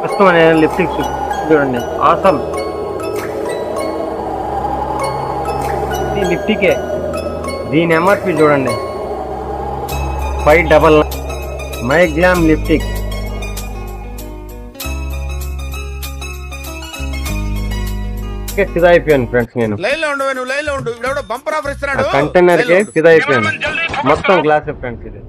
కష్టమైన లిప్స్టిక్ చూడండి, ఆసమ్. ఇది లిప్టికే, దీని ఎంఆర్పి చూడండి 599. My Glam lipstick. ఫిదా అయిపోయాను ఫ్రెండ్స్. నేను కంటైనర్ కి ఫిదా అయిపోయాను, మొత్తం గ్లాస్ ఫ్రెండ్స్. ఇది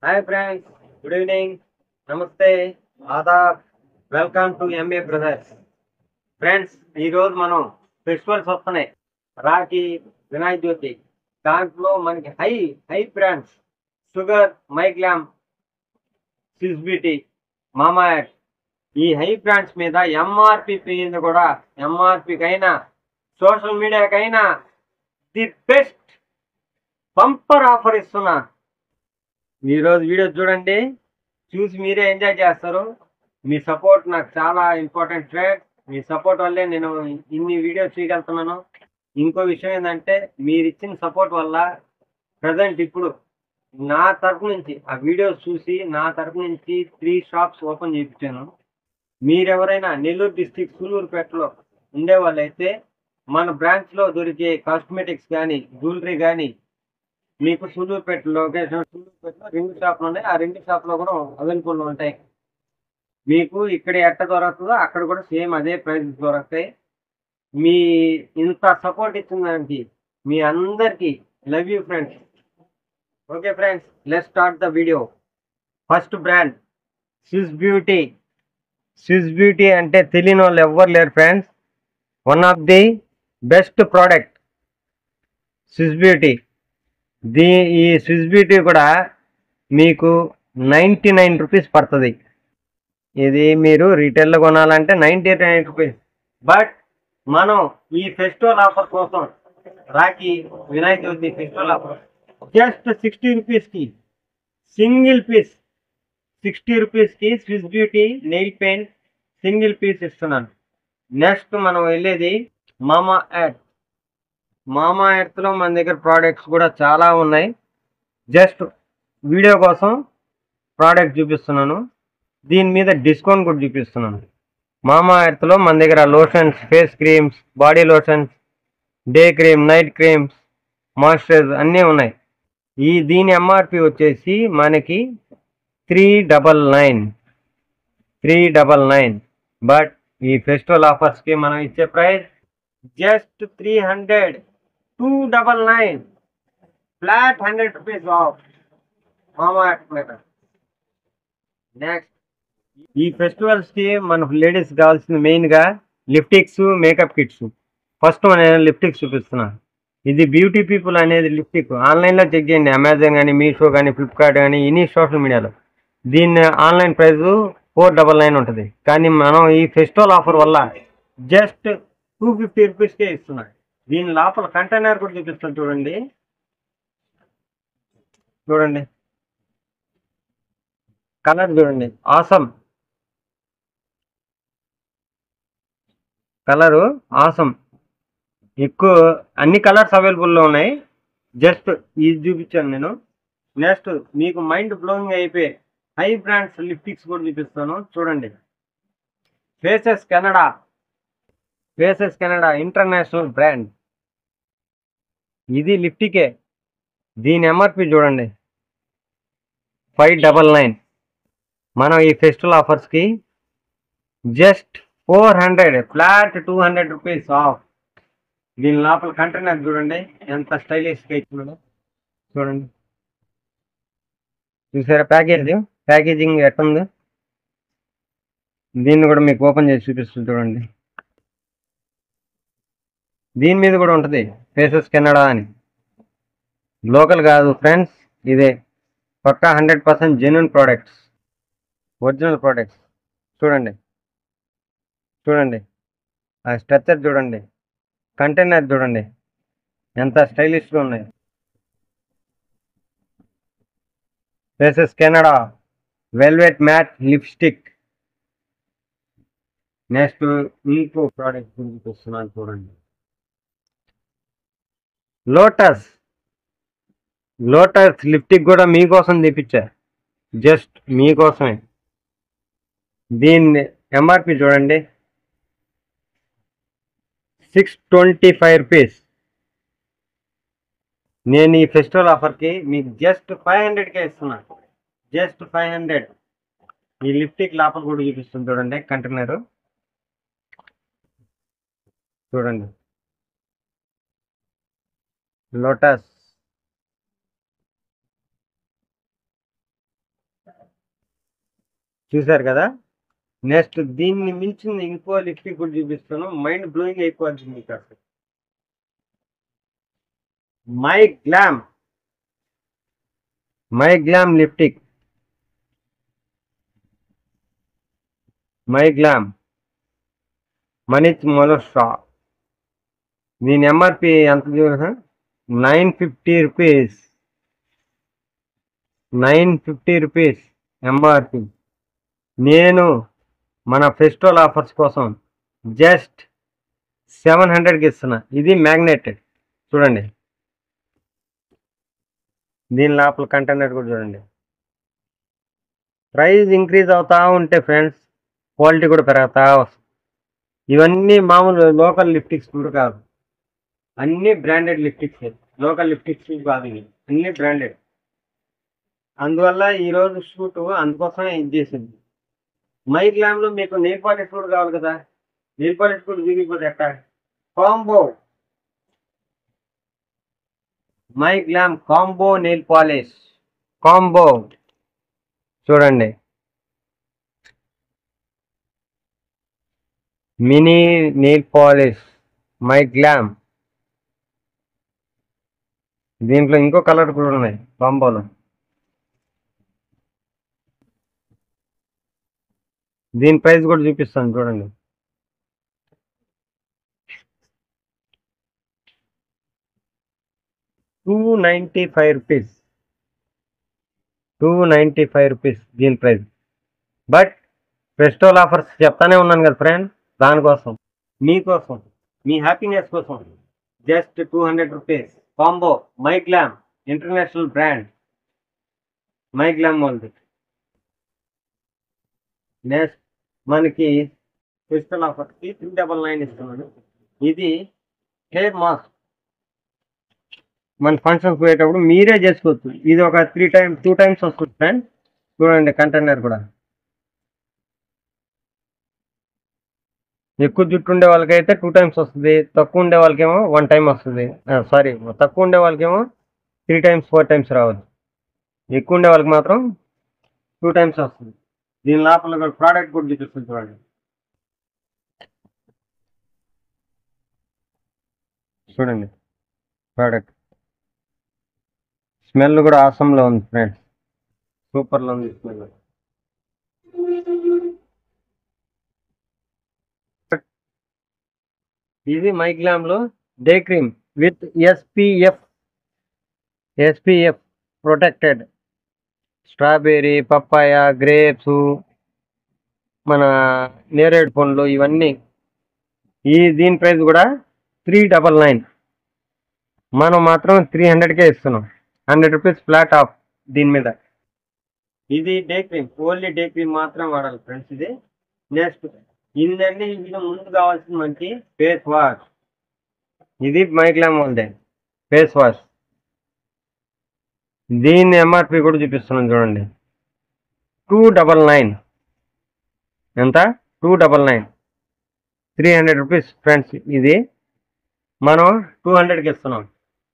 హాయ్ ఫ్రెండ్స్, గుడ్ ఈవినింగ్, నమస్తే, ఆదాబ్, welcome to MA brothers. Friends, ఈరోజు మనం ఫెస్టివల్స్ వస్తున్నాయి, రాఖీ, వినాయక చవితి. దాంట్లో మనకి high brands Sugar, My Glam, Swiss Beauty, Mama Earth, ఈ హై బ్రాండ్స్ మీద ఎంఆర్పి మీద కూడా, ఎంఆర్పికైనా సోషల్ మీడియాకైనా ది బెస్ట్ బంపర్ ఆఫర్ ఇస్తున్నా. ఈరోజు వీడియో చూడండి, చూసి మీరే ఎంజాయ్ చేస్తారు. మీ సపోర్ట్ నాకు చాలా ఇంపార్టెంట్ ఫ్రెండ్స్. మీ సపోర్ట్ వల్లే నేను ఇన్ని వీడియోస్ చేయగలుగుతున్నాను. ఇంకో విషయం ఏంటంటే, మీరు ఇచ్చిన సపోర్ట్ వల్ల ప్రజెంట్ ఇప్పుడు నా తరపు నుంచి ఆ వీడియోస్ చూసి నా తరపు నుంచి 3 షాప్స్ ఓపెన్ చేయించాను. మీరెవరైనా నెల్లూరు డిస్ట్రిక్ట్ సూలూరుపేటలో ఉండే వాళ్ళైతే మన బ్రాంచ్లో దొరికే కాస్మెటిక్స్ కానీ, జ్యువెలరీ కానీ మీకు సూలూరుపేట లొకేషన్, సూలూరుపేటలో 2 షాపులు ఉన్నాయి. ఆ 2 షాపులో కూడా అవైలబుల్ ఉంటాయి. మీకు ఇక్కడ ఎట్ట దొరుకుతుందో అక్కడ కూడా సేమ్ అదే ప్రైస్ దొరుకుతాయి. మీ ఇంత సపోర్ట్ ఇచ్చిన దానికి మీ అందరికీ love you friends. Okay friends, let's start the video. First brand Swiss beauty. Swiss beauty అంటే తెలియని వాళ్ళు ఎవ్వరు లేరు friends. One of the best product Swiss beauty. ఈ స్విస్ బ్యూటీ కూడా మీకు 99 రూపీస్ పడుతుంది. ఇది మీరు రీటైల్లో కొనాలంటే 99 రూపీస్. బట్ మనం ఈ ఫెస్టివల్ ఆఫర్ కోసం, Rakhi, Vinayaka Chavithi festival offer, just 60 రూపీస్కి సింగిల్ పీస్, 60 రూపీస్కి Swiss beauty nail paint single piece ఇస్తున్నాను. నెక్స్ట్ మనం వెళ్ళేది మామా ఎర్త్. మామా ఎర్త్లో మన దగ్గర ప్రోడక్ట్స్ కూడా చాలా ఉన్నాయి. జస్ట్ వీడియో కోసం ప్రోడక్ట్ చూపిస్తున్నాను, దీని మీద డిస్కౌంట్ కూడా చూపిస్తున్నాను. మామా ఎర్త్లో మన దగ్గర lotions, face creams, body lotions, day cream, night creams, moisturiser అన్నీ ఉన్నాయి. దీని ఎంఆర్పి వచ్చేసి మనకి 399. బట్ ఈ ఫెస్టివల్ ఆఫర్స్కి మనం ఇచ్చే price just 299, flat 100 rupees of మామా ఎర్త్ మీద. నెక్స్ట్, ఈ ఫెస్టివల్స్కి మనకు లేడీస్ కావాల్సింది మెయిన్గా లిప్టిక్స్, మేకప్ కిట్స్. ఫస్ట్ నేను లిప్టిక్స్ చూపిస్తున్నాను. ఇది బ్యూటీ పీపుల్ అనేది లిప్టిక్. ఆన్లైన్లో చెక్ చేయండి, అమెజాన్ కానీ, మీషో కానీ, ఫ్లిప్కార్ట్ కానీ, ఇన్ని సోషల్ మీడియాలో. దీన్ని ఆన్లైన్ ప్రైస్ 499 ఉంటుంది. కానీ మనం ఈ ఫెస్టివల్ ఆఫర్ వల్ల జస్ట్ 250 రూపీస్కే ఇస్తున్నాం. దీని లోపల కంటైనర్ కూడా చూపిస్తాను చూడండి. కలర్ చూడండి, ఆసమ్ కలరు, ఆసమ్. ఎక్కువ అన్ని కలర్స్ అవైలబుల్లో ఉన్నాయి. జస్ట్ ఇది చూపించాను నేను. నెక్స్ట్ మీకు మైండ్ బ్లోయింగ్ అయిపోయి హై బ్రాండ్స్ లిప్టిక్స్ కూడా చూపిస్తాను చూడండి. Faces Canada international brand. ఇది లిప్టికే. దీని ఎంఆర్పి చూడండి 599. మనం ఈ ఫెస్టివల్ ఆఫర్స్కి జస్ట్ 400 ఫ్లాట్ 200 రూపీస్ ఆఫ్. దీని లోపల కంటైనర్ చూడండి ఎంత స్టైలిష్గా ఇచ్చిందో చూడండి. చూసారా ప్యాకేజింగ్ ఎట్టుంది? దీన్ని కూడా మీకు ఓపెన్ చేసి చూపిస్తుంది చూడండి. దీని మీద కూడా ఉంటుంది ఫేసెస్ కెనడా అని. లోకల్ కాదు ఫ్రెండ్స్, ఇదే పక్కా 100% జెన్యున్ ప్రోడక్ట్స్, ఒరిజినల్ ప్రోడక్ట్స్. చూడండి ఆ స్ట్రక్చర్ చూడండి, కంటైనర్ చూడండి ఎంత స్టైలిష్గా ఉన్నాయి. Faces Canada velvet mat lipstick. Next ఇంకో ప్రోడక్ట్ గురించి వస్తున్నాను చూడండి. లోటస్ లిప్స్టిక్ కూడా మీకోసం తెప్పించా, జస్ట్ మీకోసమే. దీన్ని ఎంఆర్పి చూడండి 625 రూపీస్. నేను ఈ ఫెస్టివల్ ఆఫర్కి మీకు జస్ట్ 500కే ఇస్తున్నాను, జస్ట్ 500. ఈ లిప్స్టిక్ లోపల కూడా చూపిస్తుంది చూడండి కంటైనర్ చూడండి. లోటస్ చూసారు కదా. నెక్స్ట్ దీన్ని మించిన ఇంకో లిప్స్టిక్ కూడా చూపిస్తాను, మైండ్ బ్లోయింగ్ అయిపోతుంది మీకు అసలు. My Glam lipstick, My Glam మనీచ్ మొలోస్ట్రా. దీని ఎంఆర్పి ఎంత చూడ 950 రూపీస్, 950 రూపీస్ ఎంఆర్పి. నేను మన ఫెస్టివల్ ఆఫర్స్ కోసం జస్ట్ 700కి ఇస్తున్నా. ఇది మ్యాగ్నెటెడ్ చూడండి. దీని లోపల కంటైనర్ కూడా చూడండి. ప్రైస్ ఇంక్రీజ్ అవుతా ఉంటే ఫ్రెండ్స్ క్వాలిటీ కూడా పెరుగుతా వస్తుంది. ఇవన్నీ మామూలు లోకల్ లిప్స్టిక్స్ కూడా కాదు, అన్నీ బ్రాండెడ్ లిప్స్టిక్స్. లోకల్ లిప్స్టిక్స్ కాదు, ఇవి అన్నీ బ్రాండెడ్. అందువల్ల ఈరోజు షూట్ అందుకోసమే ఇది చేసింది. మై గ్లామ్లో మీకు నెయిల్ పాలిష్ కూడా కావాలి కదా, నెయిల్ పాలిష్ కూడా దిగిపోతే ఎట్టా. Combo My Glam combo nail polish combo చూడండి. Mini nail polish My Glam. దీంట్లో ఇంకో కలర్ కూడా ఉన్నాయి కాంబోలో. దీని ప్రైస్ కూడా చూపిస్తాను చూడండి. 295 రూపీస్, 295 రూపీస్ దీని ప్రైస్. బట్ ఫెస్టివల్ ఆఫర్స్ చెప్తానే ఉన్నాను కదా ఫ్రెండ్, దానికోసం మీకోసం మీ హ్యాపీనెస్ కోసం just 200 rupees combo. My glam international brand, my glam వాళ్ళది. నెక్స్ట్ మనకి ఫెస్టివల్ ఆఫర్కి 399 ఇస్తున్నాను. ఇది హెయిర్ మాస్క్. మన ఫంక్షన్స్ పోయేటప్పుడు మీరే చేసుకోవచ్చు. ఇది ఒక 2 టైమ్స్ వస్తుంది ఫ్రెండ్. చూడండి కంటైనర్ కూడా. ఎక్కువ జుట్టు ఉండే వాళ్ళకైతే 2 టైమ్స్ వస్తుంది, తక్కువ ఉండే వాళ్ళకేమో 1 టైం వస్తుంది. సారీ, తక్కువ ఉండే వాళ్ళకేమో 3 టైమ్స్ 4 టైమ్స్ రావచ్చు. ఎక్కువ ఉండే వాళ్ళకి మాత్రం 2 టైమ్స్ వస్తుంది. దీని లోపల కూడా ప్రోడక్ట్ కూడా చూపిస్తుంది చూడండి. చూడండి ప్రోడక్ట్ స్మెల్ కూడా ఆసంలో ఉంది ఫ్రెండ్స్, సూపర్లో ఉంది స్మెల్. ఇది మై గ్లామ్లో day cream with SPF protected. Strawberry, papaya, grapes, మన నేరేడు పండ్లు ఇవన్నీ. దీని ప్రైస్ కూడా 399. మనం మాత్రం 300కే ఇస్తున్నాం. 100 రూపీస్ ఫ్లాట్ ఆఫ్ దీని మీద. ఇది day cream, only day cream మాత్రం వాడాలి ఫ్రెండ్స్ ఇది. నెక్స్ట్ ఇందండి, ఇది ముందు కావాల్సిన మంచి ఫేస్ వాష్. ఇది మై గ్లామ్ వాళ్ళదే ఫేస్ వాష్. దీని ఎంఆర్పి కూడా చూపిస్తున్నాను చూడండి. 299. ఎంత? 299, 300 రూపీస్ ఫ్రెండ్స్. ఇది మనం 200కి ఇస్తున్నాం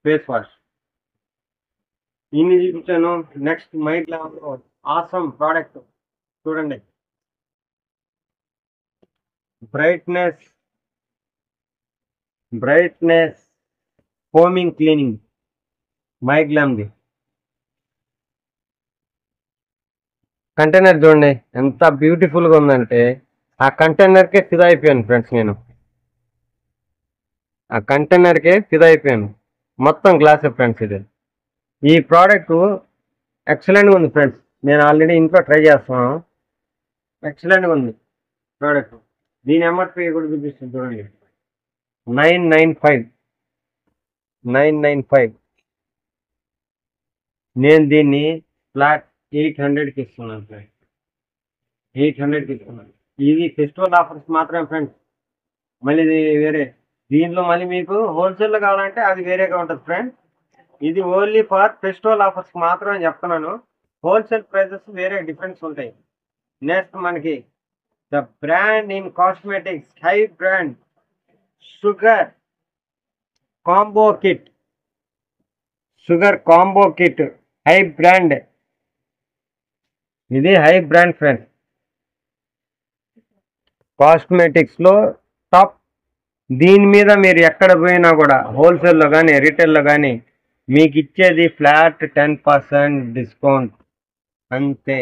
ఫేస్ వాష్. ఇన్ని చూపించాను. నెక్స్ట్ మైగ్లామ్లో ఆసమ్ ప్రోడక్ట్ చూడండి. బ్రైట్నెస్ ఫోమింగ్ క్లీనింగ్ మైగ్లామ్ది కంటైనర్ చూడండి ఎంత బ్యూటిఫుల్గా ఉందంటే ఆ కంటైనర్కే ఫిదా అయిపోయాను ఫ్రెండ్స్. నేను ఆ కంటైనర్కే ఫిదా అయిపోయాను. మొత్తం గ్లాసే ఫ్రెండ్స్. ఇది ఈ ప్రోడక్ట్ ఎక్సలెంట్గా ఉంది ఫ్రెండ్స్. నేను ఆల్రెడీ ఇంట్లో ట్రై చేస్తున్నాను. ఎక్సలెంట్గా ఉంది ప్రోడక్ట్. దీని ఎంఆర్పీ కూడా చూపిస్తుంది చూడండి. 995. నేను దీన్ని ఫ్లాట్ 800కి ఇస్తున్నాను ఫ్రెండ్స్. 800కి ఇస్తున్నాను. ఇది ఫెస్టివల్ ఆఫర్స్ మాత్రమే ఫ్రెండ్స్. మళ్ళీ ఇది వేరే. దీంట్లో మళ్ళీ మీకు హోల్సేల్లో కావాలంటే అది వేరేగా ఉంటుంది ఫ్రెండ్స్. ఇది ఓన్లీ ఫర్ ఫెస్టివల్ ఆఫర్స్ మాత్రమే చెప్తున్నాను. హోల్సేల్ ప్రైజెస్ వేరే డిఫరెన్స్ ఉంటాయి. నెక్స్ట్ మనకి the brand in cosmetics high brand sugar combo kit high brand. ఇది హై బ్రాండ్ ఫ్రెండ్స్. కాస్మెటిక్స్లో టాప్. దీని మీద మీరు ఎక్కడ పోయినా కూడా హోల్సేల్లో కానీ రీటైల్లో కానీ మీకు ఇచ్చేది ఫ్లాట్ 10% డిస్కౌంట్ అంతే.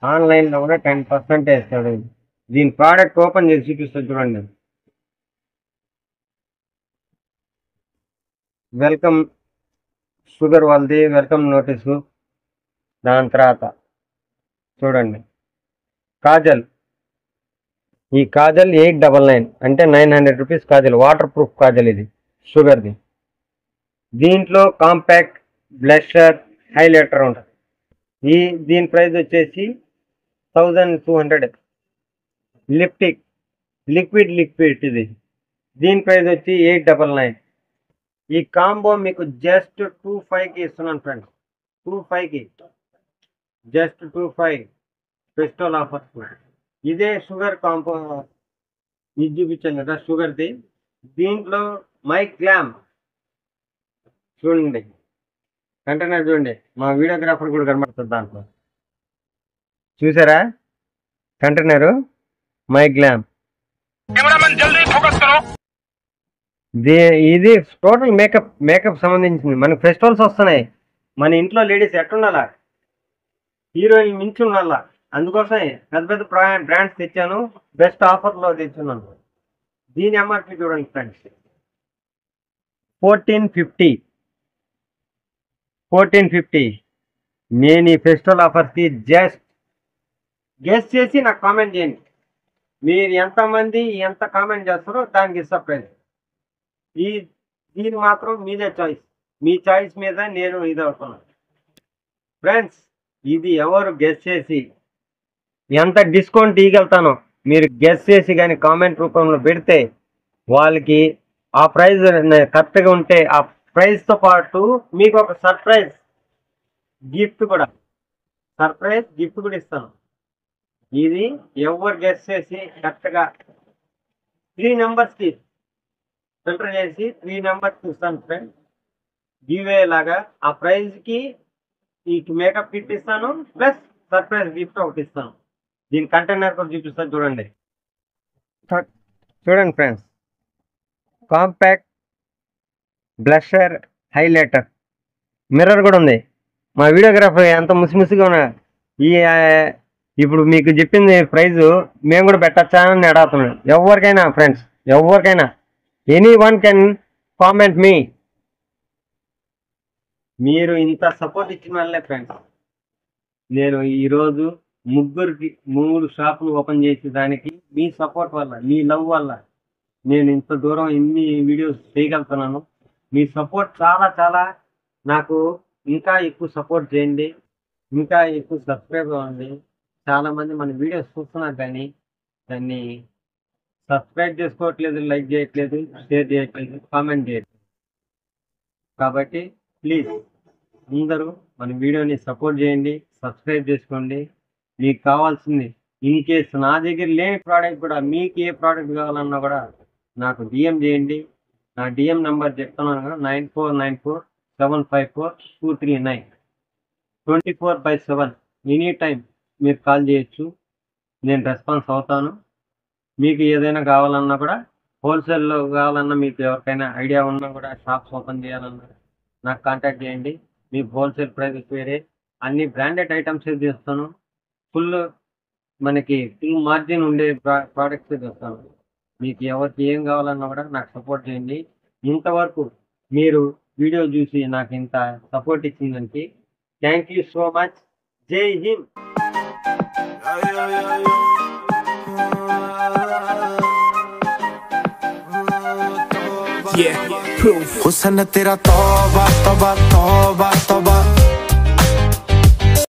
ఆన్లైన్లో కూడా 10% వేస్తాడు. దీని ప్రోడక్ట్ ఓపెన్ చేసి చూపిస్తుంది చూడండి. వెల్కమ్ షుగర్ వాళ్ళది వెల్కమ్ నోటీసు. దాని తర్వాత చూడండి కాజల్. ఈ కాజల్ 899 అంటే 900 rupees Kajal. Water proof Kajal ఇది షుగర్ది. దీంట్లో కాంపాక్ట్ బ్లషర్ హైలైటర్ ఉంటుంది. దీని ప్రైస్ వచ్చేసి 1200. లిక్విడ్ ఇది. దీని ప్రైస్ వచ్చి 899. ఈ కాంబో మీకు జస్ట్ 25కి ఇస్తున్నాను ఫ్రెండ్స్. 25కి జస్ట్ 25 ఫెస్టివల్ ఆఫర్స్. ఇదే షుగర్ కాంబో ఇది చూపించాను కదా షుగర్ది. దీంట్లో మైగ్లామ్ చూడండి కంటైనర్ చూడండి. మా వీడియోగ్రాఫర్ కూడా కనబడుతుంది దాంట్లో. చూసారా కంటైనరు మైగ్లామ్. ఇది టోటల్ మేకప్ సంబంధించింది. మనకి ఫెస్టివల్స్ వస్తున్నాయి. మన ఇంట్లో లేడీస్ ఎట్టుండాలా, హీరోయిన్ మించి ఉండాలా. అందుకోసమే పెద్ద బ్రాండ్స్ తెచ్చాను. బెస్ట్ ఆఫర్లో తెచ్చున్నాను. దీని ఎంఆర్పి చూడండి ఫ్రెండ్స్. 1450. నేను ఈ ఫెస్టివల్ ఆఫర్స్కి జస్ట్ గెస్ చేసి నాకు కామెంట్ చేయండి. మీరు ఎంతమంది ఎంత కామెంట్ చేస్తారో దానికి ఇస్తా ప్రైజ్. దీని మాత్రం మీదే చాయిస్. మీ చాయిస్ మీద నేను ఇది అవుతున్నాను ఫ్రెండ్స్. ఇది ఎవరు గెస్ చేసి ఎంత డిస్కౌంట్ ఇవ్వగలుగుతానో మీరు గెస్ చేసి కానీ కామెంట్ రూపంలో పెడితే వాళ్ళకి ఆ ప్రైజ్ కరెక్ట్గా ఉంటే ఆ ప్రైజ్తో పాటు మీకు ఒక సర్ప్రైజ్ గిఫ్ట్ కూడా ఇస్తాను. ఇది ఎవరు గెస్ చేసి కరెక్ట్గా 3 నెంబర్స్కి ఫిల్టర్ చేసి 3 నెంబర్స్కి ఇస్తాను ఫ్రెండ్. గివే లాగా ఆ ప్రైజ్కి ఈ మేకప్ కిట్ ఇస్తాను, ప్లస్ సర్ప్రైజ్ గిఫ్ట్ ఒకటి ఇస్తాను. దీని కంటైనర్ కూడా చూపిస్తాను చూడండి friends. Compact blusher highlighter mirror కూడా ఉంది. మా వీడియోగ్రాఫర్ ఎంత ముసిముసిగా ఉన్నా ఇప్పుడు మీకు చెప్పింది ప్రైజు మేము కూడా పెట్టచ్చా అని అడుగుతున్నాడు. ఎవరికైనా ఫ్రెండ్స్, ఎవరికైనా ఎనీవన్ కెన్ కామెంట్ మీ. మీరు ఇంత సపోర్ట్ ఇచ్చిన వాళ్ళే ఫ్రెండ్స్ నేను ఈరోజు 3 షాపులు ఓపెన్ చేసేదానికి మీ సపోర్ట్ వల్ల, మీ లవ్ వల్ల నేను ఇంత దూరం ఇన్ని వీడియోస్ చేయగలుగుతున్నాను. మీ సపోర్ట్ చాలా చాలా నాకు ఇంకా ఎక్కువ సపోర్ట్ చేయండి, ఇంకా ఎక్కువ సబ్స్క్రైబ్ అవ్వండి. చాలామంది మన వీడియోస్ చూస్తున్నారు కానీ దాన్ని సబ్స్క్రైబ్ చేసుకోవట్లేదు, లైక్ చేయట్లేదు, షేర్ చేయట్లేదు, కామెంట్ చేయట్లేదు. కాబట్టి ప్లీజ్ అందరూ మన వీడియోని సపోర్ట్ చేయండి, సబ్స్క్రైబ్ చేసుకోండి. మీకు కావాల్సింది ఇన్ కేస్ నా దగ్గర లేని ప్రోడక్ట్ కూడా మీకు ఏ ప్రోడక్ట్ కావాలన్నా కూడా నాకు డిఎం చేయండి. నా డిఎం నెంబర్ చెప్తున్నాను కదా, 9494754239. 24/7 ఎనీ టైం మీరు కాల్ చేయొచ్చు, నేను రెస్పాన్స్ అవుతాను. మీకు ఏదైనా కావాలన్నా కూడా, హోల్సేల్లో కావాలన్నా, మీకు ఎవరికైనా ఐడియా ఉన్నా కూడా షాప్స్ ఓపెన్ చేయాలన్నా నాకు కాంటాక్ట్ చేయండి. మీకు హోల్సేల్ ప్రైజెస్ వేరే, అన్ని బ్రాండెడ్ ఐటమ్స్ తీస్తాను. మనకి ఫుల్ మార్జిన్ ఉండే ప్రోడక్ట్స్ తెస్తాను. మీకు ఎవరికి ఏం కావాలన్నా కూడా నాకు సపోర్ట్ చేయండి. ఇంతవరకు మీరు వీడియో చూసి నాకు ఇంత సపోర్ట్ ఇచ్చిందానికి థ్యాంక్ యూ సో మచ్. జై హింద్. हुसन तेरा तौबा तौबा तौबा तौबा